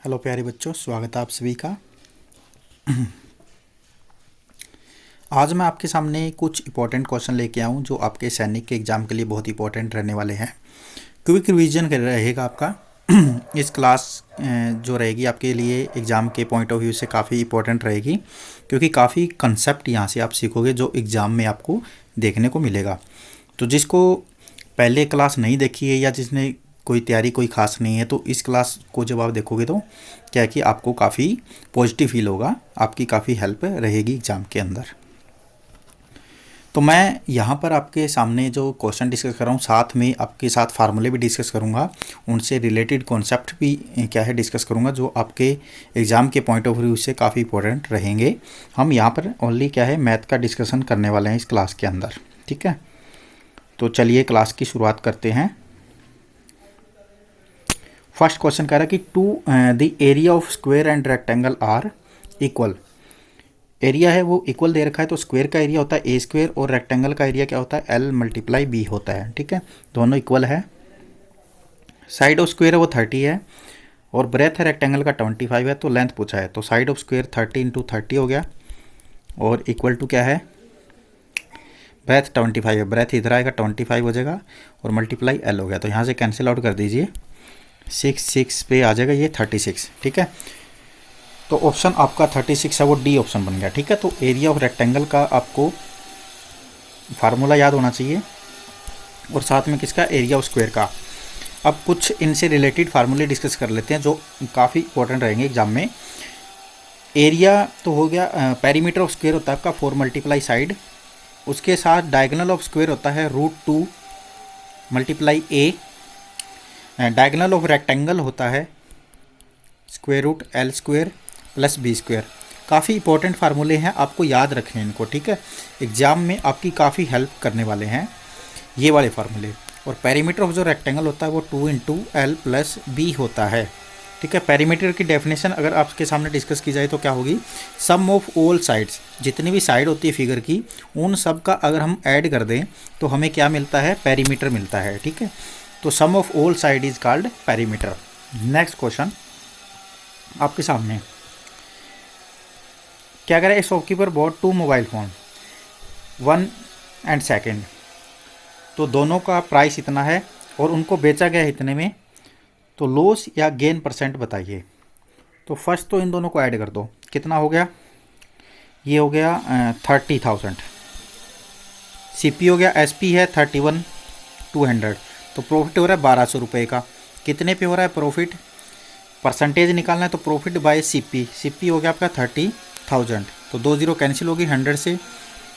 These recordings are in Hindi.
हेलो प्यारे बच्चों, स्वागत है आप सभी का। आज मैं आपके सामने कुछ इंपॉर्टेंट क्वेश्चन लेके आऊँ जो आपके सैनिक के एग्ज़ाम के लिए बहुत इंपॉर्टेंट रहने वाले हैं। क्विक रिवीजन कर रहेगा आपका। इस क्लास जो रहेगी आपके लिए एग्ज़ाम के पॉइंट ऑफ व्यू से काफ़ी इंपॉर्टेंट रहेगी, क्योंकि काफ़ी कंसेप्ट यहाँ से आप सीखोगे जो एग्ज़ाम में आपको देखने को मिलेगा। तो जिसको पहले क्लास नहीं देखी है या जिसने कोई तैयारी कोई ख़ास नहीं है, तो इस क्लास को जब आप देखोगे तो क्या है कि आपको काफ़ी पॉजिटिव फील होगा, आपकी काफ़ी हेल्प रहेगी एग्ज़ाम के अंदर। तो मैं यहाँ पर आपके सामने जो क्वेश्चन डिस्कस कर रहा हूँ, साथ में आपके साथ फार्मूले भी डिस्कस करूँगा, उनसे रिलेटेड कॉन्सेप्ट भी क्या है डिस्कस करूँगा जो आपके एग्ज़ाम के पॉइंट ऑफ व्यू से काफ़ी इंपॉर्टेंट रहेंगे। हम यहाँ पर ओनली क्या है मैथ का डिस्कशन करने वाले हैं इस क्लास के अंदर, ठीक है। तो चलिए क्लास की शुरुआत करते हैं। फर्स्ट क्वेश्चन कह रहा है कि the area of square and rectangle are equal. Area है वो इक्वल दे रखा है, तो स्क्वायर का एरिया होता है ए स्क्वायर और रेक्टेंगल का एरिया क्या होता है एल मल्टीप्लाई बी होता है, ठीक है। दोनों इक्वल है। साइड ऑफ स्क्वायर है वो 30 है और ब्रेथ है रेक्टेंगल का 25 है, तो लेंथ पूछा है, तो साइड ऑफ स्क्वायर 30 इंटू 30 हो गया और इक्वल टू क्या है ब्रेथ 25 है, ब्रेथ इधर आएगा 25 हो जाएगा और मल्टीप्लाई एल हो गया, तो यहाँ से कैंसिल आउट कर दीजिए, 6 पे आ जाएगा ये 36, ठीक है। तो ऑप्शन आपका 36 है वो डी ऑप्शन बन गया, ठीक है। तो एरिया ऑफ रेक्टेंगल का आपको फार्मूला याद होना चाहिए और साथ में किसका एरिया ऑफ स्क्वायर का। अब कुछ इनसे रिलेटेड फार्मूले डिस्कस कर लेते हैं जो काफ़ी इंपॉर्टेंट रहेंगे एग्जाम में। एरिया तो हो गया, पेरीमीटर ऑफ स्क्वायर होता है आपका 4 मल्टीप्लाई साइड, उसके साथ डायगोनल ऑफ स्क्वायर होता है √2 multiply A, diagonal of rectangle होता है square root L square plus B square. काफ़ी इंपॉर्टेंट फार्मूले हैं, आपको याद रखने इनको, ठीक है। एग्जाम में आपकी काफ़ी हेल्प करने वाले हैं ये वाले फार्मूले। और पेरीमीटर ऑफ जो रेक्टेंगल होता है वो 2 इंटू एल प्लस बी होता है, ठीक है। पेरीमीटर की डेफिनेशन अगर आपके सामने डिस्कस की जाए तो क्या होगी, सम ऑफ ऑल साइड्स, जितनी भी साइड होती है फिगर की उन सब का अगर हम ऐड कर दें तो हमें क्या मिलता है पेरीमीटर मिलता है, ठीक है। तो sum of all side is called perimeter. Next question आपके सामने क्या कह रहा है, shopkeeper bought 2 mobile phone 1 and 2, तो दोनों का प्राइस इतना है और उनको बेचा गया इतने में, तो लॉस या गेन परसेंट बताइए। तो फर्स्ट तो इन दोनों को ऐड कर दो, कितना हो गया, ये हो गया 30,000, सीपी हो गया, एसपी है 31,200, तो प्रॉफिट हो रहा है 1200 रुपये का। कितने पे हो रहा है प्रॉफिट, परसेंटेज निकालना है तो प्रॉफिट बाय सीपी, सीपी हो गया आपका 30,000, तो 2 0 कैंसिल होगी, 100 से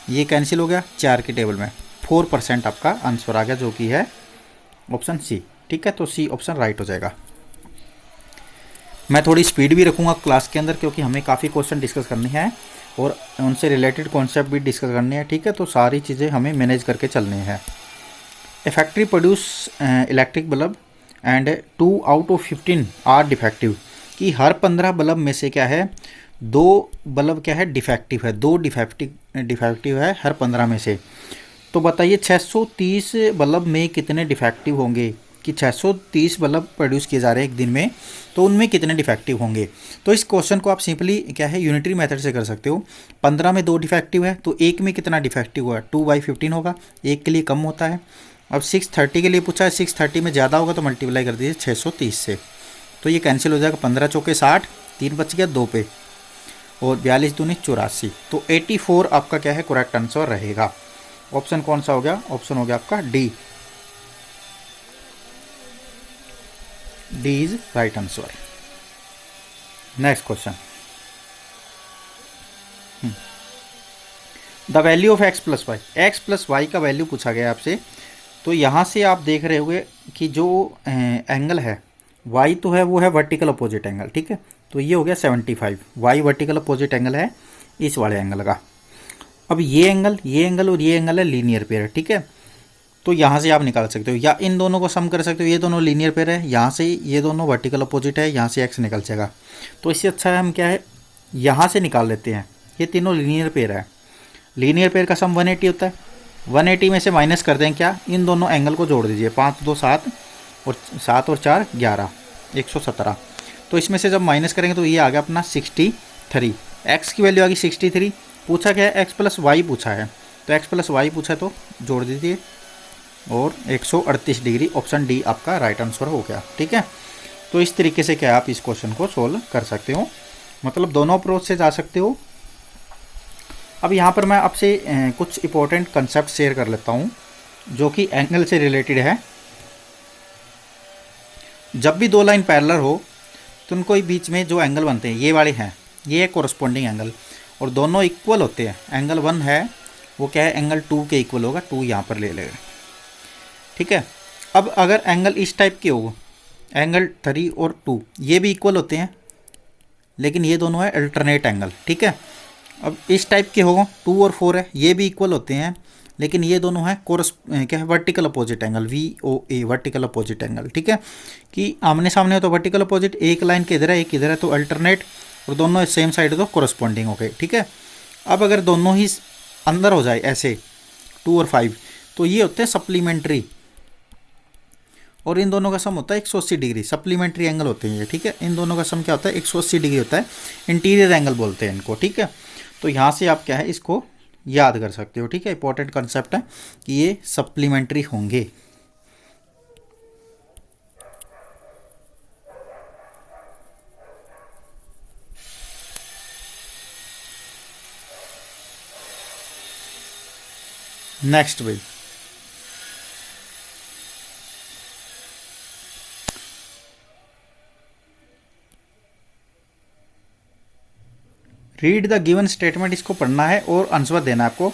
ये कैंसिल हो गया, 4 की टेबल में 4% आपका आंसर आ गया जो कि है ऑप्शन सी, ठीक है। तो सी ऑप्शन राइट हो जाएगा। मैं थोड़ी स्पीड भी रखूँगा क्लास के अंदर क्योंकि हमें काफ़ी क्वेश्चन डिस्कस करने हैं और उनसे रिलेटेड कॉन्सेप्ट भी डिस्कस करने हैं, ठीक है। तो सारी चीज़ें हमें मैनेज करके चलनी है। A factory produce electric bulb and 2 out of 15 are defective, कि हर 15 बल्ब में से क्या है 2 बल्ब क्या है डिफेक्टिव है, 2 डिफेक्टिव है हर 15 में से। तो बताइए 630 बल्ब में कितने डिफेक्टिव होंगे, कि 630 बल्ब प्रोड्यूस किए जा रहे हैं एक दिन में, तो उनमें कितने डिफेक्टिव होंगे। तो इस क्वेश्चन को आप सिंपली क्या है यूनिटरी मेथड से कर सकते हो। 15 में 2 डिफेक्टिव है तो एक में कितना डिफेक्टिव हुआ, 2/15 होगा, एक के लिए कम होता है। अब 630 के लिए पूछा है, 630 में ज़्यादा होगा तो मल्टीप्लाई कर दीजिए 630 से, तो ये कैंसिल हो जाएगा, 15 चौके 60, 3 बच गया 2 पे और 42 दूनी 84, तो 84 आपका क्या है करेक्ट आंसर रहेगा। ऑप्शन कौन सा हो गया, ऑप्शन हो गया आपका D, D is right answer. Next question, the value of x plus Y का वैल्यू पूछा गया आपसे। तो यहाँ से आप देख रहे होंगे कि जो एंगल है y तो है वो है वर्टिकल अपोजिट एंगल, ठीक है। तो ये हो गया 75, y वर्टिकल अपोजिट एंगल है इस वाले एंगल का। अब ये एंगल और ये एंगल है लीनियर पेयर, ठीक है। तो यहाँ से आप निकाल सकते हो या इन दोनों को सम कर सकते हो, ये दोनों लीनियर पेयर है, यहाँ से ये दोनों वर्टिकल अपोजिट है, यहाँ से x निकल जाएगा। तो इससे अच्छा है हम क्या है यहाँ से निकाल लेते हैं, ये तीनों लीनियर पेयर है, लीनियर पेयर का सम 180 होता है, 180 में से माइनस कर दें क्या, इन दोनों एंगल को जोड़ दीजिए, 5 2 7 और 7 और 4 11, 117। तो इसमें से जब माइनस करेंगे तो ये आ गया अपना 63। एक्स की वैल्यू आ गई 63। पूछा क्या है, एक्स प्लस वाई पूछा है, तो एक्स प्लस वाई पूछा है तो जोड़ दीजिए और 138 डिग्री, ऑप्शन डी आपका राइट आंसर हो गया। ठीक है, तो इस तरीके से क्या आप इस क्वेश्चन को सोल्व कर सकते हो, मतलब दोनों अप्रोच से जा सकते हो। अब यहाँ पर मैं आपसे कुछ इंपॉर्टेंट कंसेप्ट शेयर कर लेता हूँ जो कि एंगल से रिलेटेड है। जब भी दो लाइन पैरेलल हो तो उनको बीच में जो एंगल बनते हैं ये वाले हैं, ये है कोरस्पॉन्डिंग एंगल, और दोनों इक्वल होते हैं। एंगल 1 है वो क्या है, एंगल 2 के इक्वल होगा, 2 यहाँ पर ले लेगा। ठीक है, अब अगर एंगल इस टाइप के हो, एंगल 3 और 2 ये भी इक्वल होते हैं, लेकिन ये दोनों है अल्टरनेट एंगल। ठीक है, अब इस टाइप के हो 2 और 4 है, ये भी इक्वल होते हैं, लेकिन ये दोनों है क्या है, vertical opposite angle, VOA, vertical opposite angle. ठीक है, कि आमने सामने हो तो वर्टिकल अपोजिट, एक लाइन के इधर है एक इधर है तो अल्टरनेट, और दोनों सेम साइड तो कोरस्पॉन्डिंग हो गए। ठीक है, अब अगर दोनों ही अंदर हो जाए ऐसे 2 और 5 तो ये होते हैं सप्लीमेंट्री, और इन दोनों का सम होता है 180 डिग्री, सप्लीमेंट्री एंगल होते हैं ये। ठीक है, इन दोनों का सम क्या होता है, 180 डिग्री होता है, इंटीरियर एंगल बोलते हैं इनको। ठीक है, तो यहाँ से आप क्या है इसको याद कर सकते हो। ठीक है, इंपॉर्टेंट कंसेप्ट है कि ये सप्लीमेंट्री होंगे। नेक्स्ट भाई, रीड द गिवन स्टेटमेंट, इसको पढ़ना है और आंसर देना है आपको,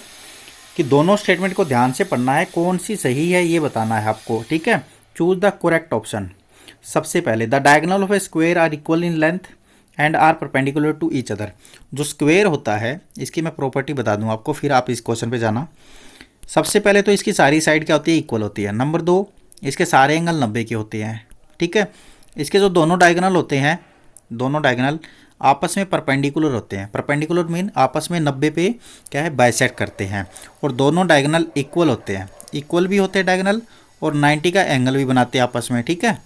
कि दोनों स्टेटमेंट को ध्यान से पढ़ना है, कौन सी सही है ये बताना है आपको। ठीक है, चूज द करेक्ट ऑप्शन। सबसे पहले, the diagonal of a square are equal in length and are perpendicular to each other. जो स्क्वायर होता है इसकी मैं प्रॉपर्टी बता दूं आपको, फिर आप इस क्वेश्चन पे जाना। सबसे पहले तो इसकी सारी साइड क्या होती है, इक्वल होती है। नंबर 2, इसके सारे एंगल 90 के होते हैं। ठीक है, इसके जो दोनों डायगोनल होते हैं, दोनों डायगोनल आपस में परपेंडिकुलर होते हैं। परपेंडिकुलर मीन आपस में 90 पे क्या है, बाइसेक्ट करते हैं, और दोनों डायगोनल इक्वल होते हैं, इक्वल भी होते हैं डायगोनल, और 90 का एंगल भी बनाते हैं आपस में। ठीक है,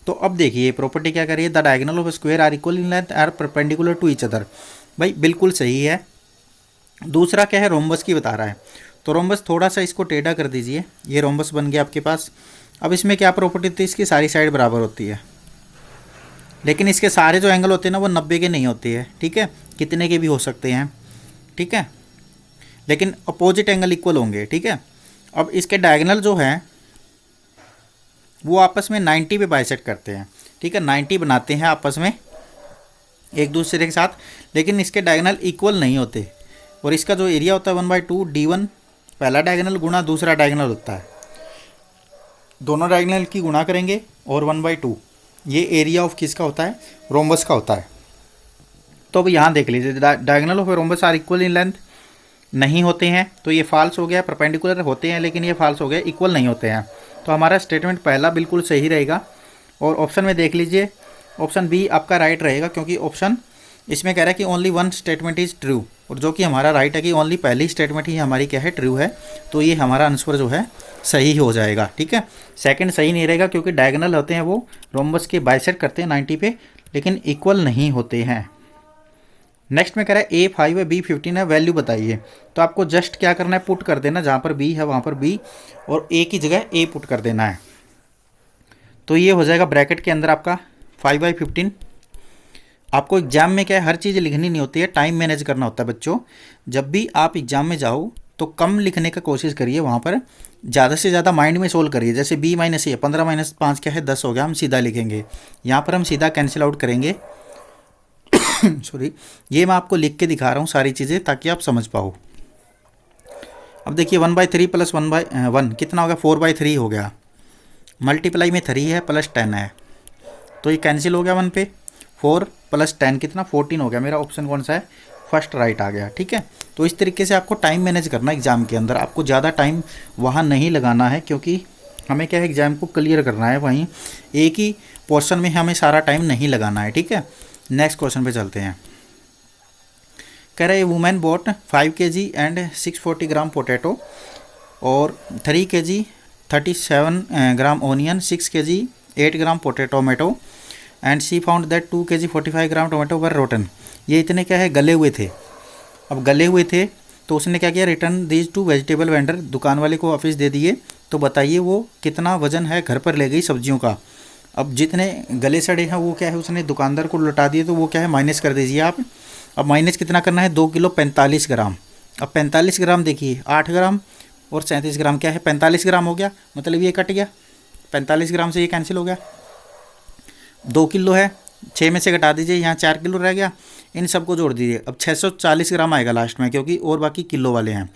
तो अब देखिए प्रॉपर्टी क्या करिए, the diagonal of square are equal in length are perpendicular to each other. भाई बिल्कुल सही है। दूसरा क्या है, रोम्बस की बता रहा है, तो रोम्बस थोड़ा सा इसको टेढ़ा कर दीजिए, ये रोम्बस बन गया आपके पास। अब इसमें क्या प्रॉपर्टी होती है, इसकी सारी साइड बराबर होती है, लेकिन इसके सारे जो एंगल होते हैं ना वो 90 के नहीं होते हैं। ठीक है, कितने के भी हो सकते हैं। ठीक है, लेकिन अपोजिट एंगल इक्वल होंगे। ठीक है, अब इसके डायगोनल जो हैं वो आपस में 90 पे बाइसेक्ट करते हैं। ठीक है, 90 बनाते हैं आपस में एक दूसरे के साथ, लेकिन इसके डायगोनल इक्वल नहीं होते, और इसका जो एरिया होता है 1/2 D1 पहला डायगोनल गुणा दूसरा डायगोनल होता है, दोनों डायगोनल की गुणा करेंगे और 1/2 ये एरिया ऑफ किसका होता है, रोम्बस का होता है। तो अब यहाँ देख लीजिए, diagonal of rhombus are equal in length नहीं होते हैं, तो ये फाल्स हो गया। परपेंडिकुलर होते हैं लेकिन ये फाल्स हो गया, इक्वल नहीं होते हैं। तो हमारा स्टेटमेंट पहला बिल्कुल सही रहेगा, और ऑप्शन में देख लीजिए ऑप्शन बी आपका राइट रहेगा, क्योंकि ऑप्शन इसमें कह रहा है कि only one statement is true, और जो कि हमारा राइट है कि ओनली पहली स्टेटमेंट ही हमारी क्या है, ट्रू है। तो ये हमारा आंसर जो है सही हो जाएगा। ठीक है, सेकंड सही नहीं रहेगा, क्योंकि डायगोनल होते हैं वो रोम्बस के बाइसेक्ट करते हैं 90 पे, लेकिन इक्वल नहीं होते हैं। नेक्स्ट में कह रहा है A5 है B15 है, वैल्यू बताइए। तो आपको जस्ट क्या करना है, पुट कर देना, जहाँ पर B है वहाँ पर B, और A की जगह A पुट कर देना है। तो ये हो जाएगा ब्रैकेट के अंदर आपका 5/15। आपको एग्जाम में क्या है, हर चीज़ लिखनी नहीं होती है, टाइम मैनेज करना होता है बच्चों। जब भी आप एग्जाम में जाओ तो कम लिखने का कोशिश करिए, वहाँ पर ज़्यादा से ज़्यादा माइंड में सोल्व करिए। जैसे B - A 15 - 5 क्या है, 10 हो गया, हम सीधा लिखेंगे, यहाँ पर हम सीधा कैंसिल आउट करेंगे। सॉरी, ये मैं आपको लिख के दिखा रहा हूँ सारी चीज़ें ताकि आप समझ पाओ। अब देखिए 1/3 + 1/1 कितना हो गया, 4/3 हो गया, मल्टीप्लाई में 3 है प्लस 10 है, तो ये कैंसिल हो गया 1 पे। 4 + 10 कितना, 14 हो गया। मेरा ऑप्शन कौन सा है, फर्स्ट राइट आ गया। ठीक है, तो इस तरीके से आपको टाइम मैनेज करना है एग्जाम के अंदर, आपको ज़्यादा टाइम वहाँ नहीं लगाना है, क्योंकि हमें क्या है, एग्जाम को क्लियर करना है, वहीं एक ही पोर्शन में हमें सारा टाइम नहीं लगाना है। ठीक है, नेक्स्ट क्वेश्चन पे चलते हैं। कह रहे women bought 5 kg and 640 gram potato और 3 kg 37 gram onion, 6 kg 8 gram potato and she found that 2 kg 45 gram tomato were rotten. ये इतने क्या है, गले हुए थे। अब गले हुए थे तो उसने क्या किया, return these two vegetable vendor, दुकान वाले को वापस दे दिए। तो बताइए वो कितना वजन है घर पर ले गई सब्जियों का। अब जितने गले सड़े हैं वो क्या है, उसने दुकानदार को लौटा दिए, तो वो क्या है माइनस कर दीजिए आप। अब माइनस कितना करना है, 2 किलो 45 ग्राम। अब 45 ग्राम देखिए, 8 ग्राम और 37 ग्राम क्या है, 45 ग्राम हो गया, मतलब ये कट गया 45 ग्राम से, ये कैंसिल हो गया। 2 किलो है, 6 में से घटा दीजिए, यहाँ 4 किलो रह गया, इन सबको जोड़ दीजिए। अब 640 ग्राम आएगा लास्ट में, क्योंकि और बाकी किलो वाले हैं।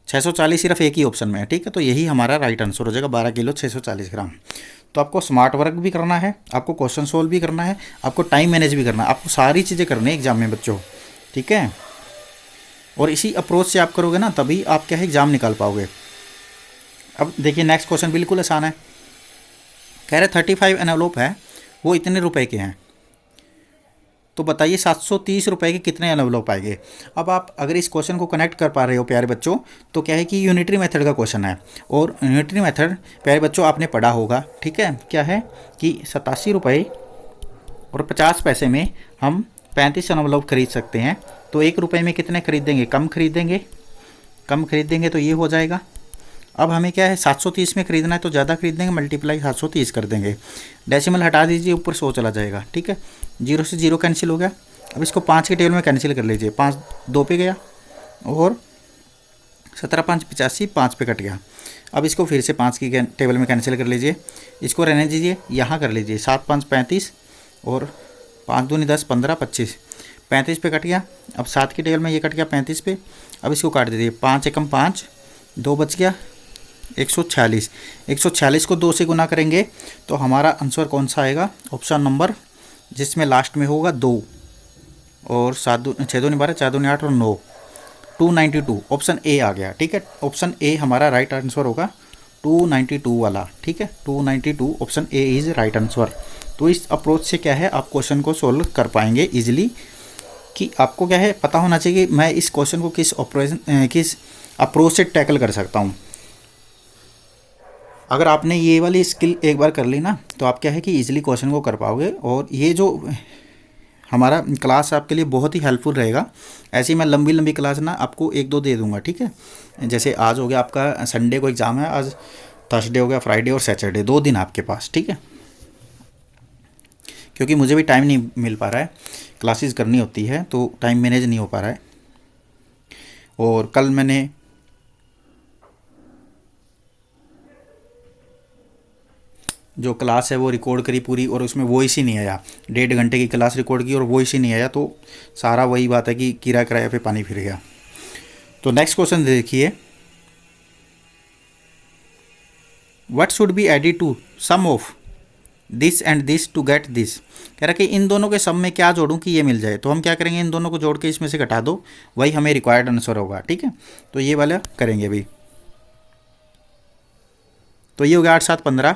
640 सिर्फ एक ही ऑप्शन में है, ठीक है। तो यही हमारा राइट आंसर हो जाएगा, 12 किलो 640 ग्राम। तो आपको स्मार्ट वर्क भी करना है, आपको क्वेश्चन सोल्व भी करना है, आपको टाइम मैनेज भी करना है, आपको सारी चीज़ें करनी है एग्जाम में बच्चों, ठीक है। और इसी अप्रोच से आप करोगे ना, तभी आप क्या है एग्ज़ाम निकाल पाओगे। अब देखिए नेक्स्ट क्वेश्चन बिल्कुल आसान है। कह रहे 35 एनवलप है, वो इतने रुपए के हैं, तो बताइए 730 रुपये के कितने एनवलप आएंगे। अब आप अगर इस क्वेश्चन को कनेक्ट कर पा रहे हो प्यारे बच्चों, तो क्या है कि यूनिटरी मेथड का क्वेश्चन है। और यूनिटरी मेथड प्यारे बच्चों आपने पढ़ा होगा, ठीक है। क्या है कि 87 रुपये और 50 पैसे में हम 35 एनवलप खरीद सकते हैं। तो 1 रुपये में कितने खरीदेंगे, कम खरीदेंगे तो ये हो जाएगा। अब हमें क्या है 730 में खरीदना है, तो ज़्यादा खरीदेंगे, मल्टीप्लाई 730 कर देंगे, डेसिमल हटा दीजिए, ऊपर 100 चला जाएगा, ठीक है। 0 से 0 कैंसिल हो गया। अब इसको 5 के टेबल में कैंसिल कर लीजिए, 5 2 पे गया और 17 5 85, 5 पे कट गया। अब इसको फिर से 5 की टेबल में कैंसिल कर लीजिए, इसको रहने दीजिए, यहाँ कर लीजिए, 7 5 35 और 5 दूनी 10 15 25, 35 पे कट गया। अब 7 की टेबल में ये कट गया 35 पे। अब इसको काट दीजिए, 5 एकम 5, 2 बच गया, 146। 146 को 2 से गुना करेंगे तो हमारा आंसर कौन सा आएगा, ऑप्शन नंबर जिसमें लास्ट में होगा 2 और 7 6 दूनी 12, 4 दूनी 8 और 9, 292, ऑप्शन ए आ गया, ठीक है। ऑप्शन ए हमारा राइट आंसर होगा, 292 वाला, ठीक है। 292 option A is right answer. तो इस अप्रोच से क्या है आप क्वेश्चन को सोल्व कर पाएंगे इजीली। कि आपको क्या है पता होना चाहिए कि मैं इस क्वेश्चन को किस अप्रोच से टैकल कर सकता हूँ। अगर आपने ये वाली स्किल एक बार कर ली ना, तो आप क्या है कि इजीली क्वेश्चन को कर पाओगे। और ये जो हमारा क्लास आपके लिए बहुत ही हेल्पफुल रहेगा। ऐसी मैं लंबी लंबी क्लास ना आपको 1-2 दे दूंगा, ठीक है। जैसे आज हो गया आपका संडे को एग्ज़ाम है, आज थर्सडे हो गया, फ्राइडे और सैटरडे, 2 दिन आपके पास, ठीक है। क्योंकि मुझे भी टाइम नहीं मिल पा रहा है, क्लासेस करनी होती है तो टाइम मैनेज नहीं हो पा रहा है। और कल मैंने जो क्लास है वो रिकॉर्ड करी पूरी, और उसमें वॉइस ही नहीं आया। 1.5 घंटे की क्लास रिकॉर्ड की और वॉइस ही नहीं आया, तो सारा वही बात है कि किराया किराया पे पानी फिर गया। तो नेक्स्ट क्वेश्चन देखिए, what should be added to sum of this and this to get this. कह रहा कि इन दोनों के सम में क्या जोड़ूं कि ये मिल जाए। तो हम क्या करेंगे, इन दोनों को जोड़ के इसमें से घटा दो, वही हमें रिक्वायर्ड आंसर होगा, ठीक है। तो ये वाला करेंगे अभी। तो ये हो गया 8 7 15,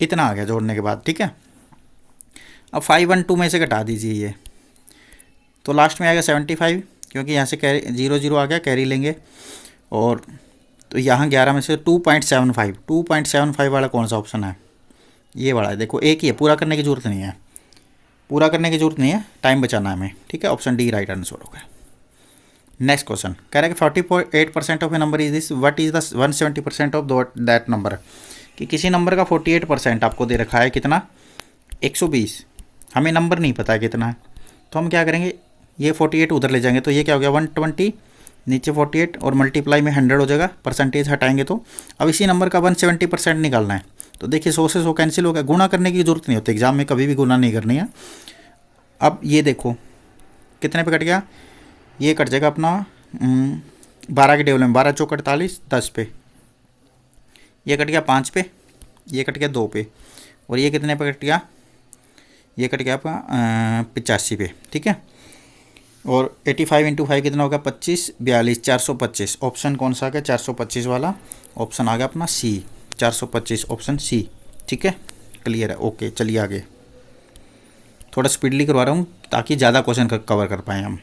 इतना आ गया जोड़ने के बाद, ठीक है। अब 5 1 2 में से घटा दीजिए ये, तो लास्ट में आएगा 75, क्योंकि यहाँ से कैरी 0 0 आ गया, कैरी लेंगे। और तो यहाँ 11 में से 2.75, 2.75 वाला कौन सा ऑप्शन है, ये वाला है। देखो एक ही है, पूरा करने की ज़रूरत नहीं है, पूरा करने की ज़रूरत नहीं है, टाइम बचाना है हमें, ठीक है। ऑप्शन डी राइट आंसर होगा। नेक्स्ट क्वेश्चन कह रहा है कि 48% of A number is this, what is the 170% of that number. कि किसी नंबर का 48% आपको दे रखा है, कितना 120, हमें नंबर नहीं पता है कितना है। तो हम क्या करेंगे, ये 48 उधर ले जाएंगे, तो ये क्या हो गया 120, नीचे 48 और मल्टीप्लाई में 100 हो जाएगा, परसेंटेज हटाएंगे तो। अब इसी नंबर का 170% निकालना है। तो देखिए 100 से 100 कैंसिल हो गया, गुणा करने की जरूरत नहीं होती, एग्जाम में कभी भी गुणा नहीं करनी है। अब ये देखो कितने पे कट गया, ये कट जाएगा अपना 12 के टेबल में, 12 चौक 48, 10 पे, ये कट गया 5 पे, ये कट गया 2 पे, और ये कितने पे कट गया, ये कट गया आपका 85 पे, ठीक है। और 85 × 5 कितना होगा 25 42, 425। ऑप्शन कौन सा आ गया, 425 वाला ऑप्शन आ गया अपना सी, 425 ऑप्शन सी, ठीक है। क्लियर है, ओके। चलिए आगे, थोड़ा स्पीडली करवा रहा हूँ ताकि ज़्यादा क्वेश्चन कवर कर पाएँ हम।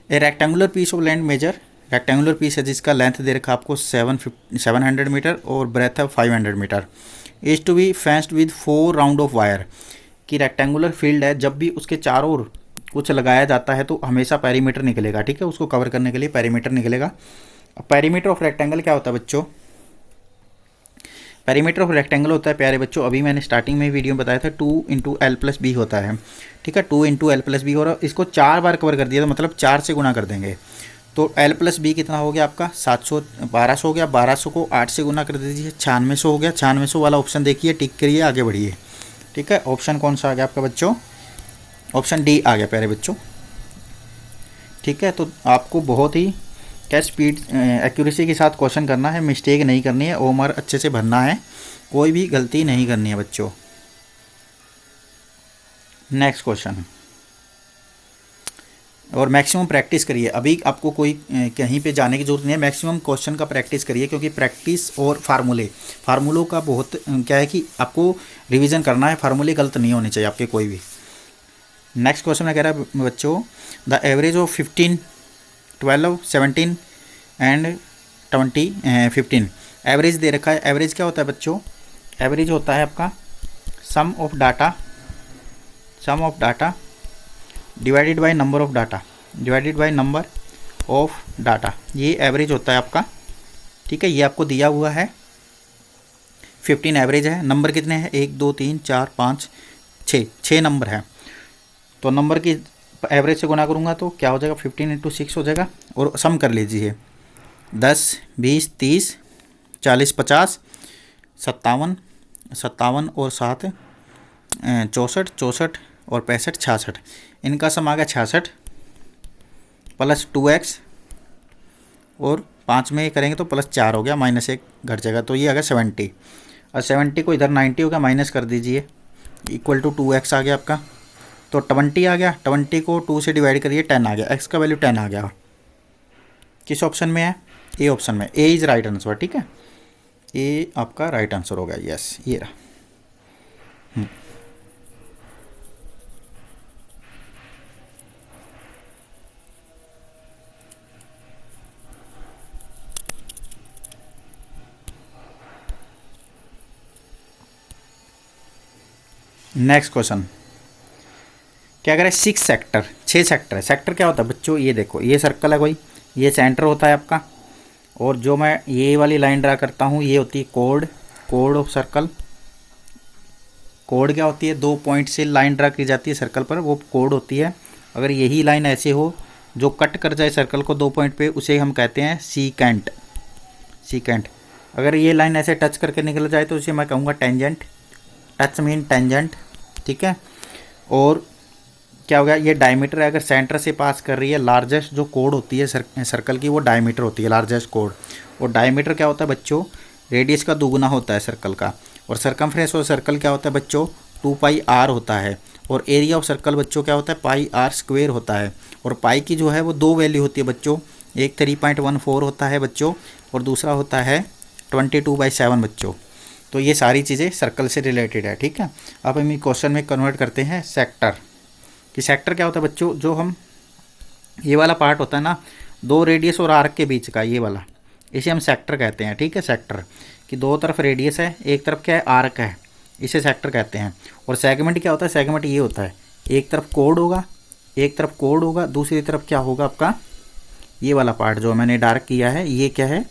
A rectangular piece of land measure rectangular piece है जिसका लेंथ दे रखा आपको 700 मीटर और ब्रेथ है 500 metre. Is to be fenced with 4 round of wire. कि रेक्टेंगुलर फील्ड है, जब भी उसके चारों ओर कुछ लगाया जाता है तो हमेशा पेरीमीटर निकलेगा, ठीक है, उसको कवर करने के लिए पेरीमीटर निकलेगा। अब पेरीमीटर ऑफ रेक्टेंगल क्या होता है बच्चों? पेरीमीटर ऑफ रेक्टेंगल होता है प्यारे बच्चों, अभी मैंने स्टार्टिंग में वीडियो में बताया था 2 × L + B होता है, ठीक है, 2 × L + B। और इसको 4 बार कवर कर दिया तो मतलब 4 से गुना कर देंगे तो L + B कितना हो गया आपका 700, 1200 हो गया। 1200 को 8 से गुना कर दीजिए, 9600 हो गया। 9600 वाला ऑप्शन देखिए, टिक करिए, आगे बढ़िए, ठीक है। ऑप्शन कौन सा आ गया आपका बच्चों? ऑप्शन डी आ गया प्यारे बच्चों, ठीक है। तो आपको बहुत ही क्या स्पीड एक्यूरेसी के साथ क्वेश्चन करना है, मिस्टेक नहीं करनी है, ओमर अच्छे से भरना है, कोई भी गलती नहीं करनी है बच्चों। नेक्स्ट क्वेश्चन, और मैक्सिमम प्रैक्टिस करिए। अभी आपको कोई कहीं पे जाने की जरूरत नहीं है, मैक्सिमम क्वेश्चन का प्रैक्टिस करिए, क्योंकि प्रैक्टिस और फार्मूलों का बहुत क्या है कि आपको रिवीजन करना है, फार्मूले गलत नहीं होने चाहिए आपके कोई भी। नेक्स्ट क्वेश्चन में कह रहा है बच्चों, the average of 15, 12, 17 and 20, 15 average दे रखा है। एवरेज क्या होता है बच्चों? एवरेज होता है आपका sum of data divided by number of data, ये एवरेज होता है आपका, ठीक है। ये आपको दिया हुआ है 15 एवरेज है। नंबर कितने हैं? 1 2 3 4 5 6 नंबर है। तो नंबर की एवरेज से गुना करूँगा तो क्या हो जाएगा? 15 × 6 हो जाएगा। और सम कर लीजिए, 10 20 30 40 50 57 और 7 64 और 65 66, इनका सम आ गया 66 प्लस 2x और 5 में करेंगे तो +4 हो गया, -1 घट जाएगा, तो ये आ गया 70। और 70 को इधर 90 हो गया, माइनस कर दीजिए, इक्वल टू 2x आ गया आपका, तो 20 आ गया। 20 को 2 से डिवाइड करिए, 10 आ गया, x का वैल्यू 10 आ गया। किस ऑप्शन में है? ए ऑप्शन में। ए इज़ राइट आंसर, ठीक है, ए आपका राइट आंसर हो गया। यस, ये रहा। नेक्स्ट क्वेश्चन क्या करें? 6 सेक्टर, 6 सेक्टर है। सेक्टर क्या होता है बच्चों? ये देखो, ये सर्कल है कोई, ये सेंटर होता है आपका, और जो मैं ये वाली लाइन ड्रा करता हूँ ये होती है कोड ऑफ सर्कल। कोड क्या होती है? 2 पॉइंट से लाइन ड्रा की जाती है सर्कल पर, वो कोड होती है। अगर यही लाइन ऐसे हो जो कट कर जाए सर्कल को 2 पॉइंट पे, उसे हम कहते हैं सीकेंट। अगर ये लाइन ऐसे टच करके निकल जाए तो उसे मैं कहूँगा टेंजेंट। टच मीन टेंजेंट, ठीक है। और क्या हो गया? ये डायमीटर है, अगर सेंटर से पास कर रही है, लार्जेस्ट जो कोड होती है सर्कल की वो डायमीटर होती है, लार्जेस्ट कोड। और डायमीटर क्या होता है बच्चों? रेडियस का दुगुना होता है सर्कल का। और सरकमफ्रेंस और सर्कल क्या होता है बच्चों? 2πr होता है। और एरिया ऑफ सर्कल बच्चों क्या होता है? πr² होता है। और पाई की जो है वो 2 वैल्यू होती है बच्चों, एक 3.14 होता है बच्चों, और दूसरा होता है 22/7 बच्चों। तो ये सारी चीज़ें सर्कल से रिलेटेड है, ठीक है। अब हम क्वेश्चन में कन्वर्ट करते हैं सेक्टर, कि सेक्टर क्या होता है बच्चों? जो हम ये वाला पार्ट होता है ना, 2 रेडियस और आर्क के बीच का, ये वाला, इसे हम सेक्टर कहते हैं, ठीक है। सेक्टर कि 2 तरफ रेडियस है, एक तरफ क्या है? आर्क है, इसे सेक्टर कहते हैं। और सेगमेंट क्या होता है? सेगमेंट ये होता है, एक तरफ कोड होगा, दूसरी तरफ क्या होगा आपका? ये वाला पार्ट जो मैंने डार्क किया है, ये क्या है?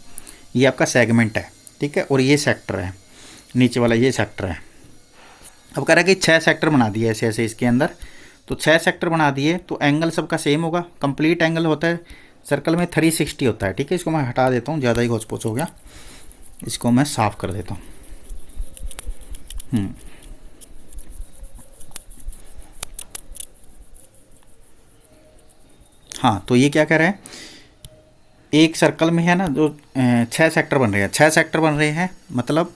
ये आपका सेगमेंट है, ठीक है। और ये सेक्टर है, नीचे वाला ये सेक्टर है। अब कह रहा है कि 6 सेक्टर बना दिए ऐसे ऐसे इसके अंदर, तो 6 सेक्टर बना दिए तो एंगल सबका सेम होगा। कंप्लीट एंगल होता है सर्कल में 360 होता है, ठीक है। इसको मैं हटा देता हूँ, ज़्यादा ही घोच पोच हो गया, इसको मैं साफ़ कर देता हूँ। हाँ, तो ये क्या कह रहा है? एक सर्कल में है ना, जो 6 सेक्टर बन रहे हैं, 6 सेक्टर बन रहे हैं, मतलब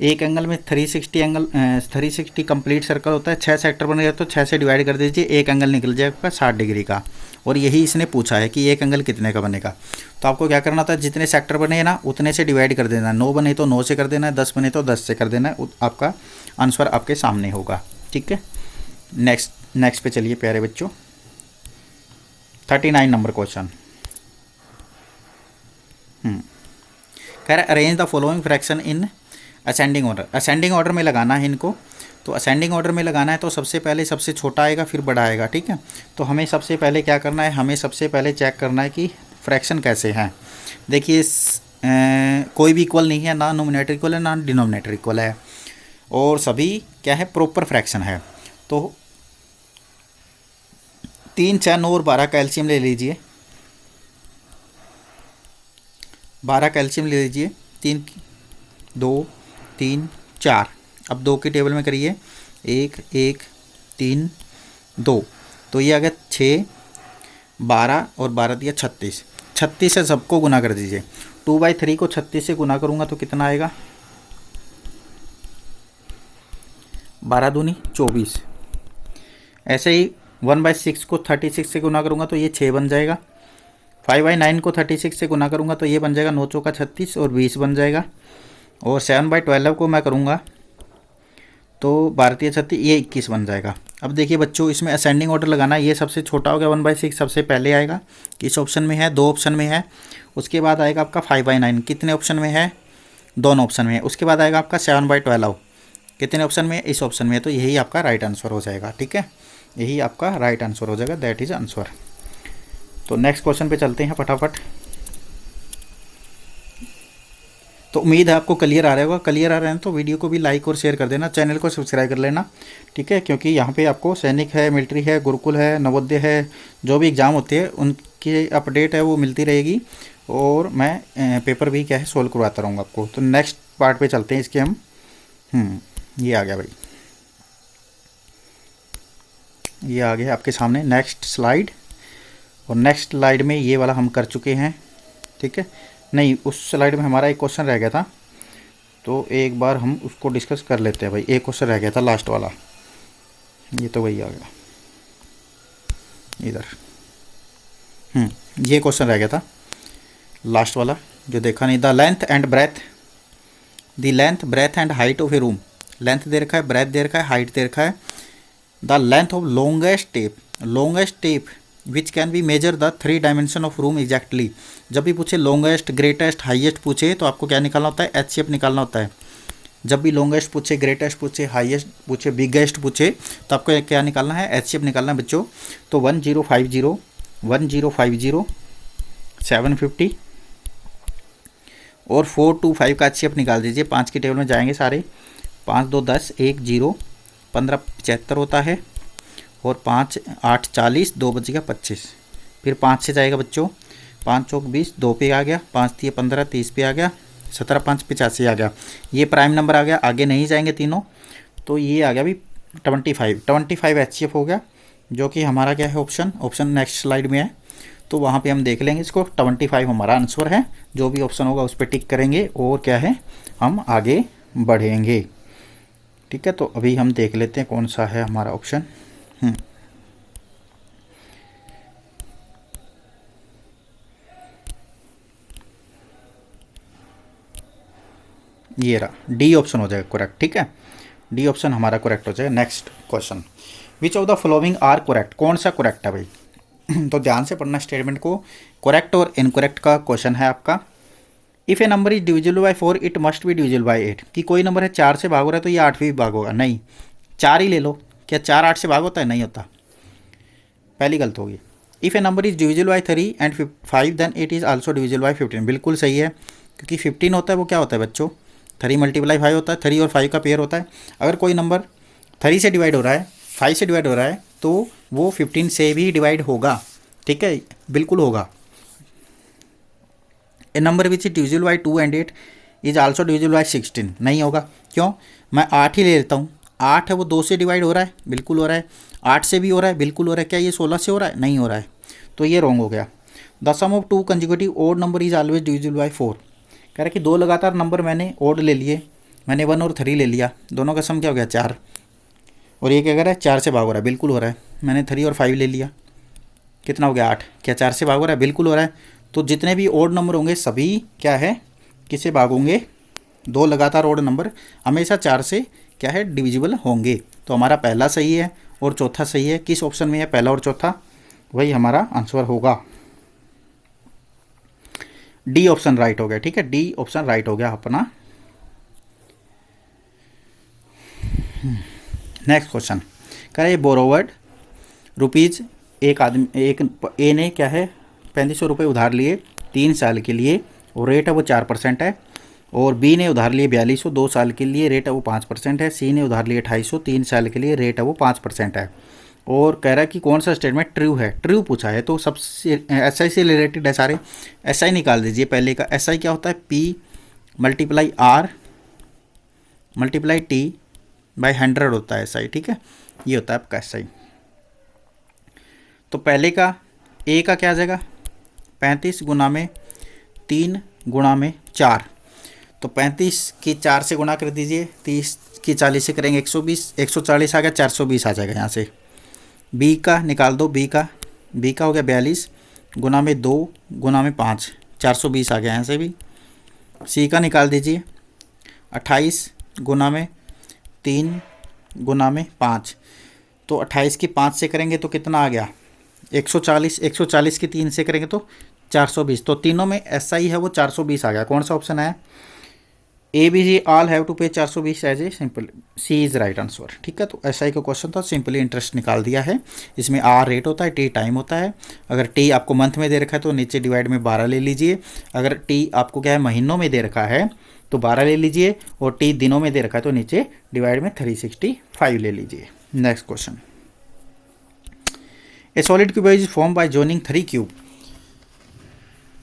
एक एंगल में 360 कंप्लीट सर्कल होता है, 6 सेक्टर बन गया तो 6 से डिवाइड कर दीजिए, एक एंगल निकल जाएगा 60 डिग्री का। और यही इसने पूछा है कि एक एंगल कितने का बनेगा। तो आपको क्या करना था? जितने सेक्टर बने हैं ना उतने से डिवाइड कर देना है। 9 बने तो 9 से कर देना है, 10 बने तो 10 से कर देना है, आपका आंसर आपके सामने होगा, ठीक है। नेक्स्ट पे चलिए प्यारे बच्चों, 39 नंबर क्वेश्चन। कह रहा है arrange the following fraction in ascending order. Ascending order में लगाना है इनको, तो असेंडिंग ऑर्डर में लगाना है तो सबसे पहले सबसे छोटा आएगा फिर बड़ा आएगा, ठीक है। तो हमें सबसे पहले क्या करना है, हमें सबसे पहले चेक करना है कि फ्रैक्शन कैसे हैं। देखिए कोई भी इक्वल नहीं है, ना नोमिनेटर इक्वल है ना डिनोमिनेटर इक्वल है, और सभी क्या है प्रॉपर फ्रैक्शन है। तो 3, 6, 9 और 12 कैल्शियम ले लीजिए, 12 कैल्शियम ले लीजिए, 3, 2, 3, 4। अब 2 की टेबल में करिए, 1, 1, 3, 2, तो ये आ गया 6, 12 और 12 दिया 36। 36 से सबको गुना कर दीजिए। 2/3 को 36 से गुना करूँगा तो कितना आएगा, 12 दूनी 24। ऐसे ही 1/6 को 36 से गुना करूँगा तो ये 6 बन जाएगा। 5/9 को 36 से गुना करूँगा तो ये बन जाएगा 9 चौका 36 और 20 बन जाएगा। और 7/12 को मैं करूँगा तो 12 36 ये 21 बन जाएगा। अब देखिए बच्चों, इसमें असेंडिंग ऑर्डर लगाना है। ये सबसे छोटा हो गया 1/6, सबसे पहले आएगा, किस ऑप्शन में है, 2 ऑप्शन में है। उसके बाद आएगा आपका 5/9, कितने ऑप्शन में है, दोनों ऑप्शन में है। उसके बाद आएगा आपका 7/12, कितने ऑप्शन में है, इस ऑप्शन में है। तो यही आपका राइट आंसर हो जाएगा, ठीक है, यही आपका राइट आंसर हो जाएगा, दैट इज आंसर। तो नेक्स्ट क्वेश्चन पे चलते हैं फटाफट। तो उम्मीद है आपको क्लियर आ रहा होगा। क्लियर आ रहा है तो वीडियो को भी लाइक और शेयर कर देना, चैनल को सब्सक्राइब कर लेना, ठीक है, क्योंकि यहाँ पे आपको सैनिक है, मिलिट्री है, गुरुकुल है, नवोदय है, जो भी एग्ज़ाम होते हैं उनकी अपडेट है वो मिलती रहेगी, और मैं पेपर भी क्या है सोल्व करवाता रहूँगा आपको। तो नेक्स्ट पार्ट पे चलते हैं इसके हम। ये आ गया भाई, ये आ गया आपके सामने नेक्स्ट स्लाइड। और नेक्स्ट स्लाइड में ये वाला हम कर चुके हैं, ठीक है। नहीं, उस स्लाइड में हमारा एक क्वेश्चन रह गया था, तो एक बार हम उसको डिस्कस कर लेते हैं भाई। एक क्वेश्चन रह गया था लास्ट वाला, ये तो वही आ गया इधर। ये क्वेश्चन रह गया था लास्ट वाला जो देखा नहीं। The length and breadth, the length breadth and height of a room. Length दे रखा है, ब्रेथ दे रखा है, हाइट दे रखा है। The length of longest tape, longest tape which can be measure the 3 dimension of room exactly. जब भी पूछे लॉन्गेस्ट, ग्रेटेस्ट, हाईएस्ट पूछे तो आपको क्या निकालना होता है, एच शेप निकालना होता है। जब भी लॉन्गेस्ट पूछे, ग्रेटेस्ट पूछे, हाईएस्ट पूछे, बिगेस्ट पूछे तो आपको क्या निकालना है, एच शेप निकालना है बच्चों। तो 1050, 1050, 750 और 425 का एच शेप निकाल दीजिए। 5 की टेबल में जाएंगे सारे, 5 2 10, 1 0, 15 75 होता है, और 5 8 40, 2 बच गया 25। फिर 5 से जाएगा बच्चों, 5 चौक 20, 2 पे आ गया, 5 3 15, 30 पे आ गया, 17 5 85 आ गया। ये प्राइम नंबर आ गया, आगे नहीं जाएंगे तीनों, तो ये आ गया भी 25 एचसीएफ हो गया, जो कि हमारा क्या है ऑप्शन नेक्स्ट स्लाइड में है। तो वहाँ पे हम देख लेंगे इसको, 25 हमारा आंसर है। जो भी ऑप्शन होगा उस पर टिक करेंगे और क्या है हम आगे बढ़ेंगे, ठीक है। तो अभी हम देख लेते हैं कौन सा है हमारा ऑप्शन। ये रहा, डी ऑप्शन हो जाएगा करेक्ट, ठीक है, डी ऑप्शन हमारा करेक्ट हो जाएगा। Next question, which of the following are correct, कौन सा करेक्ट है भाई। तो ध्यान से पढ़ना स्टेटमेंट को, करेक्ट और इनकरेक्ट का क्वेश्चन है आपका। If a number is divisible by 4 it must be divisible by 8, कि कोई नंबर है 4 से भाग हो रहा है तो ये 8 भी भाग होगा, नहीं 4 ही ले लो। क्या 4 8 से भाग होता है, नहीं होता, पहली गलत होगी। If a number is divisible by 3 and 5 then it is also divisible by 15, बिल्कुल सही है, क्योंकि 15 होता है वो क्या होता है बच्चों, 3 × 5 होता है, 3 और 5 का पेयर होता है। अगर कोई नंबर 3 से डिवाइड हो रहा है, 5 से डिवाइड हो रहा है तो वो 15 से भी डिवाइड होगा, ठीक है, बिल्कुल होगा। A number which is divisible by 2 and 8 is also divisible by 16, नहीं होगा, क्यों, मैं 8 ही ले लेता हूँ, 8 है वो 2 से डिवाइड हो रहा है, बिल्कुल हो रहा है, 8 से भी हो रहा है, बिल्कुल हो रहा है, क्या ये 16 से हो रहा है, नहीं हो रहा है, तो ये रॉन्ग हो गया। The sum of 2 consecutive odd number is always divisible by 4, कह रहा है कि 2 लगातार नंबर मैंने ओड ले लिए, मैंने 1 और 3 ले लिया, दोनों का सम क्या हो गया 4, और ये क्या कर रहा है 4 से भाग हो रहा है, बिल्कुल हो रहा है, मैंने 3 और 5 ले लिया, कितना हो गया 8, क्या 4 से भाग हो रहा है, बिल्कुल हो रहा है। तो जितने भी ओड नंबर होंगे सभी क्या है किससे भाग होंगे, 2 लगातार ओड नंबर हमेशा 4 से क्या है डिविजिबल होंगे। तो हमारा पहला सही है और चौथा सही है, किस ऑप्शन में है पहला और चौथा, वही हमारा आंसर होगा। डी ऑप्शन राइट हो गया, ठीक है, डी ऑप्शन राइट हो गया अपना। नेक्स्ट क्वेश्चन कह रहे बोरोवर्ड रुपीज़, एक आदमी, एक ए ने क्या है 3500 रुपये उधार लिए 3 साल के लिए और रेट है वो 4% है, और बी ने उधार लिए 4200 2 साल के लिए, रेट है वो 5% है, सी ने उधार लिए 2800 3 साल के लिए, रेट है वो 5% है, और कह रहा है कि कौन सा स्टेटमेंट ट्रू है। ट्रू पूछा है तो सबसे एस आई से रिलेटेड है सारे। एस आई निकाल दीजिए पहले का। एस आई क्या होता है, P multiply R multiply T by 100 होता है एस आई, ठीक है, ये होता है आपका एस आई। तो पहले का ए का क्या आ जाएगा 35 गुना में 3 गुना में 4, तो 35 की 4 से गुना कर दीजिए, 30 की 40 से करेंगे 120, 140 आ गया, 420 आ जाएगा यहाँ से। बी का निकाल दो, बी का हो गया 42 गुना में 2 गुना में 5, 420 आ गया यहाँ से भी। सी का निकाल दीजिए 28 गुना में 3 गुना में 5, तो 28 की 5 से करेंगे तो कितना आ गया 140, 140 की 3 से करेंगे तो 420, तो तीनों में एस आई है वो 420 आ गया। कौन सा ऑप्शन है, A B C all have to pay 420 as a simple, C is right answer, ठीक है। तो एस आई का क्वेश्चन था, सिंपली इंटरेस्ट निकाल दिया है। इसमें आर रेट होता है, टी टाइम होता है। अगर टी आपको मंथ में दे रखा है तो नीचे डिवाइड में 12 ले लीजिए, अगर टी आपको क्या है महीनों में दे रखा है तो 12 ले लीजिए, और टी दिनों में दे रखा है तो नीचे डिवाइड में 365 ले लीजिए। Next question, A solid cuboid is form by joining 3 cube.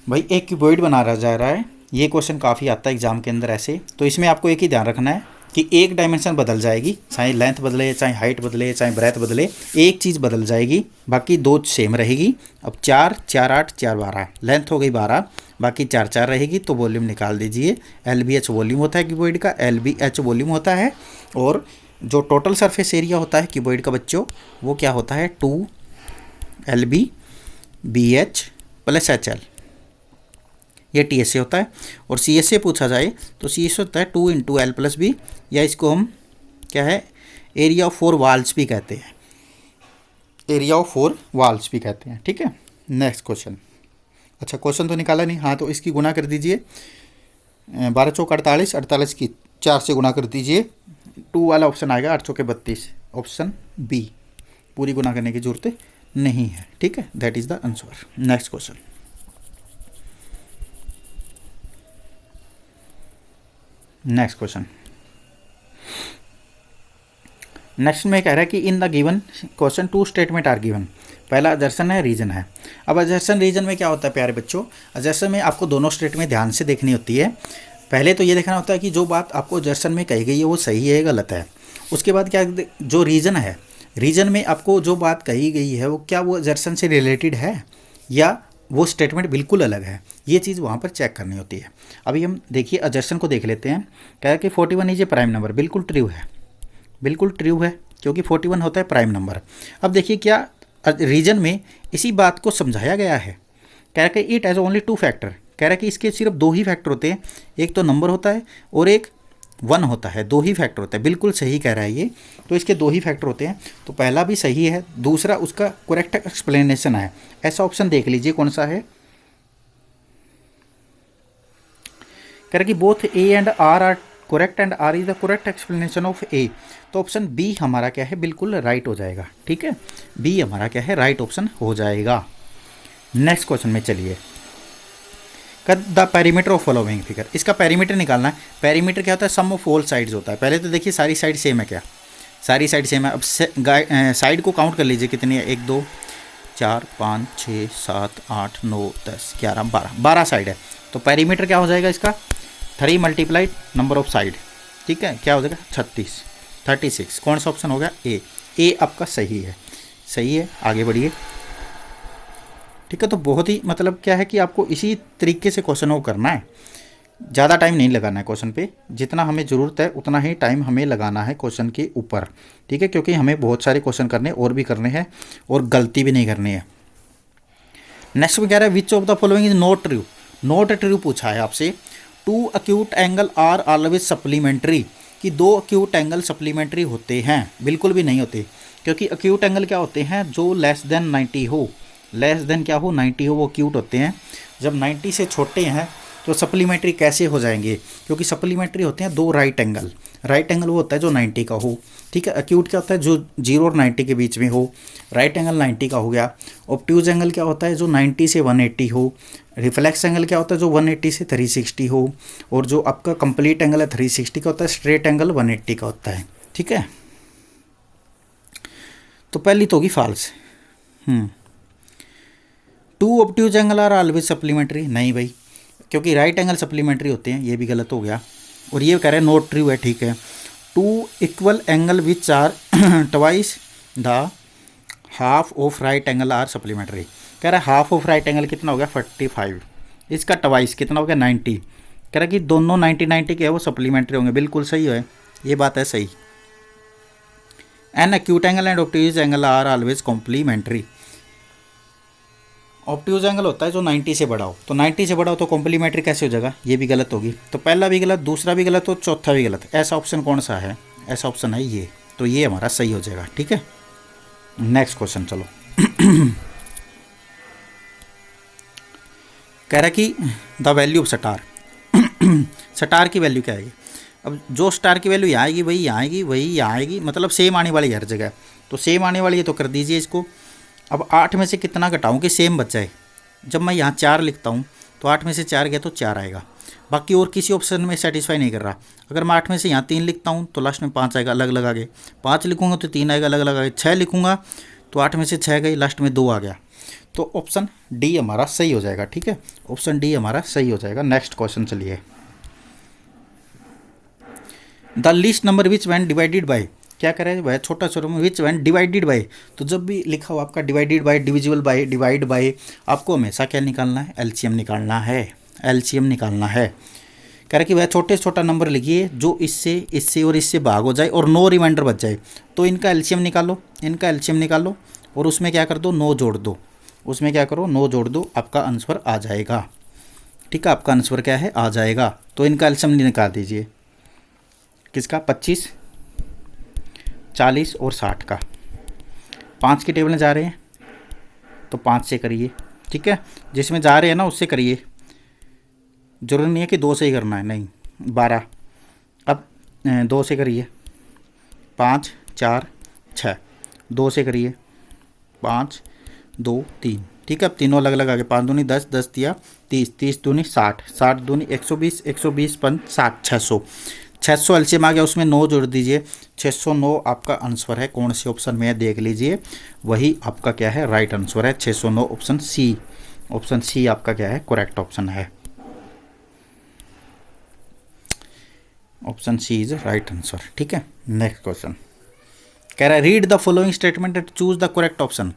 भाई एक क्यूबॉइड बना रहा जा रहा है, ये क्वेश्चन काफ़ी आता है एग्जाम के अंदर ऐसे। तो इसमें आपको एक ही ध्यान रखना है कि एक डायमेंशन बदल जाएगी, चाहे लेंथ बदले, चाहे हाइट बदले, चाहे ब्रेथ बदले, एक चीज़ बदल जाएगी, बाकी 2 सेम रहेगी। अब 4 4 8 4 12, लेंथ हो गई 12, बाकी 4 4 रहेगी, तो वॉल्यूम निकाल दीजिए। एल बी एच वॉल्यूम होता है क्यूबॉइड का, एल बी एच वॉल्यूम होता है, और जो टोटल सरफेस एरिया होता है क्यूबॉइड का बच्चों वो क्या होता है 2 L B B H plus H L, ये टी एस ए होता है। और सी एस ए पूछा जाए तो सी एस होता है 2 इंटू एल प्लस बी, या इसको हम क्या है एरिया ऑफ 4 वाल्स भी कहते हैं, एरिया ऑफ 4 वाल्स भी कहते हैं, ठीक है। नेक्स्ट क्वेश्चन, अच्छा क्वेश्चन तो निकाला नहीं, हाँ तो इसकी गुना कर दीजिए, 12 चौक 48, 48 की 4 से गुना कर दीजिए, 2 वाला ऑप्शन आएगा, 8 चौके 32, ऑप्शन बी, पूरी गुना करने की जरूरत नहीं है, ठीक है, that is the answer. Next question, next question, next में कह रहा है कि in the given question 2 statement are given. पहला अजर्सन है, रीजन है। अब अजर्सन रीजन में क्या होता है प्यारे बच्चों, अजर्सन में आपको दोनों स्टेटमेंट ध्यान से देखनी होती है। पहले तो ये देखना होता है कि जो बात आपको अजर्सन में कही गई है वो सही है गलत है। उसके बाद क्या जो रीजन है, रीजन में आपको जो बात कही गई है वो क्या वो अजर्सन से रिलेटेड है या वो स्टेटमेंट बिल्कुल अलग है, ये चीज़ वहाँ पर चेक करनी होती है। अभी हम देखिए अजर्सन को देख लेते हैं। क्या है कि 41 इज ए प्राइम नंबर, बिल्कुल ट्रू है, बिल्कुल ट्रू है, क्योंकि 41 होता है प्राइम नंबर। अब देखिए क्या रीजन में इसी बात को समझाया गया है। कह रहा है कि इट हैज़ ओनली 2 फैक्टर, कह रहा है कि इसके सिर्फ 2 ही फैक्टर होते हैं, एक तो नंबर होता है और एक 1 होता है, 2 ही फैक्टर होता है। बिल्कुल सही कह रहा है ये, तो इसके 2 ही फैक्टर होते हैं, तो पहला भी सही है, दूसरा उसका करेक्ट एक्सप्लेनेशन है। ऐसा ऑप्शन देख लीजिए कौन सा है। कह रहा है कि both A and R are correct and R is the correct explanation of A, तो ऑप्शन बी हमारा क्या है बिल्कुल राइट हो जाएगा, ठीक है, बी हमारा क्या है राइट ऑप्शन हो जाएगा। नेक्स्ट क्वेश्चन में चलिए, the perimeter of following figure, इसका पेरीमीटर निकालना है। पेरीमीटर क्या होता है, सम ऑफ ऑल साइड्स होता है। पहले तो देखिए सारी साइड सेम है क्या, सारी साइड सेम है। अब साइड को काउंट कर लीजिए कितनी है, 1 2 4 5 6 7 8 9 10 11 12, 12 साइड है। तो पेरीमीटर क्या हो जाएगा इसका 3 मल्टीप्लाइड नंबर ऑफ साइड, ठीक है, क्या हो जाएगा 36, 36। कौन सा ऑप्शन हो गया ए आपका सही है, सही है, आगे बढ़िए, ठीक है। तो बहुत ही मतलब क्या है कि आपको इसी तरीके से क्वेश्चन को करना है, ज़्यादा टाइम नहीं लगाना है क्वेश्चन पे, जितना हमें ज़रूरत है उतना ही टाइम हमें लगाना है क्वेश्चन के ऊपर, ठीक है, क्योंकि हमें बहुत सारे क्वेश्चन करने और भी करने हैं और गलती भी नहीं करनी है। नेक्स्ट में कह रहा है which of the following is not true, not true पूछा है आपसे। 2 acute angle are always supplementary, कि 2 अक्यूट एंगल सप्लीमेंट्री होते हैं, बिल्कुल भी नहीं होते, क्योंकि अक्यूट एंगल क्या होते हैं जो लेस देन 90 हो, लेस देन क्या हो 90 हो, वो अक्यूट होते हैं। जब 90 से छोटे हैं तो सप्लीमेंट्री कैसे हो जाएंगे, क्योंकि सप्लीमेंट्री होते हैं दो राइट एंगल। राइट एंगल वो होता है जो 90 का हो, ठीक है। एक्यूट क्या होता है, जो 0 और 90 के बीच में हो। राइट एंगल 90 का हो गया। ऑब्ट्यूज एंगल क्या होता है, जो 90 से 180 हो। रिफ्लेक्स एंगल क्या होता है, जो 180 से 360 हो। और जो आपका कंप्लीट एंगल है 360 का होता है। स्ट्रेट एंगल 180 का होता है, ठीक है। तो पहली तो होगी false. 2 obtuse angle are always supplementary, नहीं भाई, क्योंकि राइट एंगल सप्लीमेंट्री होते हैं, ये भी गलत हो गया। और ये कह रहे हैं नोट ट्रू है, ठीक है। 2 equal angle which are twice the half of right angle are supplementary. कह रहा है हाफ ऑफ राइट एंगल कितना हो गया 45, इसका ट्वाइस कितना हो गया 90। कह रहा है कि दोनों 90 के है वो सप्लीमेंट्री होंगे, बिल्कुल सही है, ये बात है सही। An acute angle and obtuse angle are always complementary. Obtuse angle होता है जो 90 से बड़ा हो, तो 90 से बड़ा हो तो कॉम्प्लीमेंट्री कैसे हो जाएगा, ये भी गलत होगी। तो पहला भी गलत, दूसरा भी गलत और चौथा भी गलत। ऐसा ऑप्शन कौन सा है, ऐसा ऑप्शन है ये, तो ये हमारा सही हो जाएगा, ठीक है। नेक्स्ट क्वेश्चन चलो। कह रहा कि the value of star, star की वैल्यू क्या आएगी। अब जो स्टार की वैल्यू यहाँ आएगी वही यहाँ आएगी, वही यहाँ आएगी, मतलब सेम आने वाली हर जगह। तो सेम आने वाली है तो कर दीजिए इसको। अब 8 में से कितना घटाऊँ कि सेम बच जाए। जब मैं यहाँ 4 लिखता हूँ तो 8 में से 4 गया तो 4 आएगा, बाकी और किसी ऑप्शन में सेटिस्फाई नहीं कर रहा। अगर मैं 8 में से यहाँ 3 लिखता हूँ तो लास्ट में 5 आएगा, अलग अलग आगे। 5 लिखूँगा तो 3 आएगा, अलग अलग आगे। 6 लिखूँगा तो 8 में से 6 गई, लास्ट में 2 आ गया। तो ऑप्शन डी हमारा सही हो जाएगा, ठीक है। ऑप्शन डी हमारा सही हो जाएगा। नेक्स्ट क्वेश्चन चलिए। The list number which when divided by, क्या करें वह छोटा छोटा विच वैन डिवाइडेड बाय। तो जब भी लिखा हो आपका divided by, divisible by, divide by, आपको हमेशा क्या निकालना है, एलसीएम निकालना है, एलसीएम निकालना है। कह रहे कि वह छोटे से छोटा नंबर लिखिए जो इससे इससे और इससे भाग हो जाए और 9 रिमाइंडर बच जाए। तो इनका एलसीएम निकालो, इनका एलसीएम निकालो और उसमें क्या कर दो, 9 जोड़ दो। उसमें क्या करो, 9 जोड़ दो, आपका आंसर आ जाएगा, ठीक है। आपका आंसर क्या है, आ जाएगा। तो इनका एलसीएम निकाल दीजिए, किसका, 25, 40 और 60 का। 5 की टेबल में जा रहे हैं तो 5 से करिए, ठीक है। जिसमें जा रहे हैं ना उससे करिए, जरूरी नहीं है कि 2 से ही करना है, नहीं 12। अब 2 से करिए, 5, 4, 6, 2 से करिए, 5, 2, 3, ठीक है। अब तीनों अलग अलग आ गए। 5 दूनी 10, 10 दिया 30, 30 दूनी 60, 60 दूनी 120, 120 5 60, 600, 600 एलसीएम आ गया। उसमें 9 जोड़ दीजिए, 609 आपका आंसर है। कौन से ऑप्शन में है देख लीजिए, वही आपका क्या है, राइट आंसर है 609, ऑप्शन सी। ऑप्शन सी आपका क्या है, करेक्ट ऑप्शन है। Option C is right answer, ठीक है। नेक्स्ट क्वेश्चन कह रहा है read the following statement and choose the correct option.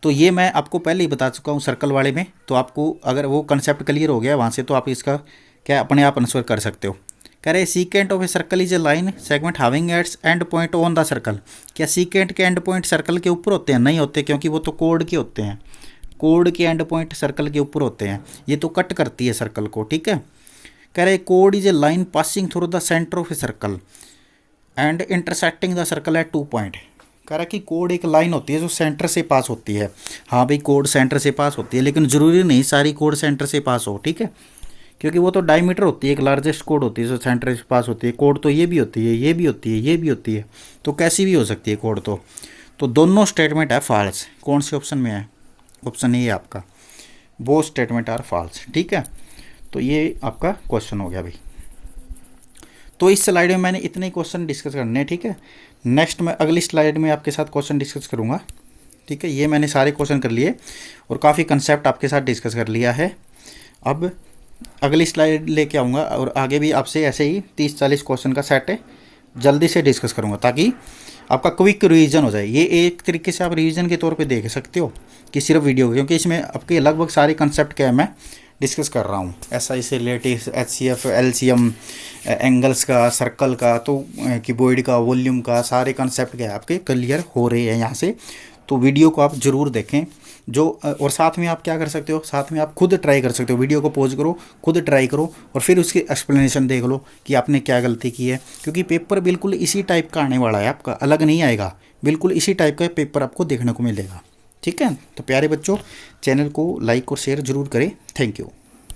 तो ये मैं आपको पहले ही बता चुका हूँ सर्कल वाले में, तो आपको अगर वो कंसेप्ट क्लियर हो गया वहाँ से तो आप इसका क्या अपने आप आंसर कर सकते हो। कह रहे secant of a circle is a line segment having its end point on the circle. क्या सीकेंट के एंड पॉइंट सर्कल के ऊपर होते हैं, नहीं होते, क्योंकि वो तो कोड के होते हैं। कोड के एंड पॉइंट सर्कल के ऊपर होते हैं, ये तो कट करती है सर्कल को, ठीक है। कह रहे code is a line passing through the centre of a circle and intersecting the circle eight 2 point. कह रहा है कि कोड एक लाइन होती है जो सेंटर से पास होती है। हाँ भाई, कोड सेंटर से पास होती है, लेकिन ज़रूरी नहीं सारी कोड सेंटर से पास हो, ठीक है। क्योंकि वो तो डायमीटर होती है, एक लार्जेस्ट कोड होती है जो सेंटर से पास होती है। कोड तो ये भी होती है, ये भी होती है, ये भी होती है, तो कैसी भी हो सकती है कोड तो दोनों स्टेटमेंट है फॉल्स। कौन से ऑप्शन में है, ऑप्शन ए है आपका, वो स्टेटमेंट आर फॉल्स, ठीक है। तो ये आपका क्वेश्चन हो गया भाई। तो इस स्लाइड में मैंने इतने क्वेश्चन डिस्कस करने हैं, ठीक है। नेक्स्ट मैं अगली स्लाइड में आपके साथ क्वेश्चन डिस्कस करूँगा, ठीक है। ये मैंने सारे क्वेश्चन कर लिए और काफ़ी कंसेप्ट आपके साथ डिस्कस कर लिया है। अब अगली स्लाइड लेके आऊँगा और आगे भी आपसे ऐसे ही 30-40 क्वेश्चन का सेट है जल्दी से डिस्कस करूँगा, ताकि आपका क्विक रिवीजन हो जाए। ये एक तरीके से आप रिवीजन के तौर पे देख सकते हो कि सिर्फ वीडियो, क्योंकि इसमें आपके लगभग सारे कंसेप्ट क्या है मैं डिस्कस कर रहा हूँ। एसआई से रिलेटेड, एचसीएफ, एलसीएम, एंगल्स का, सर्कल का, तो कीबोर्ड का, वॉल्यूम का, सारे कंसेप्ट क्या है आपके क्लियर हो रहे हैं यहाँ से। तो वीडियो को आप ज़रूर देखें जो, और साथ में आप क्या कर सकते हो, साथ में आप खुद ट्राई कर सकते हो। वीडियो को पॉज करो, खुद ट्राई करो और फिर उसकी एक्सप्लेनेशन देख लो कि आपने क्या गलती की है, क्योंकि पेपर बिल्कुल इसी टाइप का आने वाला है आपका, अलग नहीं आएगा। बिल्कुल इसी टाइप का पेपर आपको देखने को मिलेगा, ठीक है, तो प्यारे बच्चों चैनल को लाइक और शेयर ज़रूर करें। Thank you.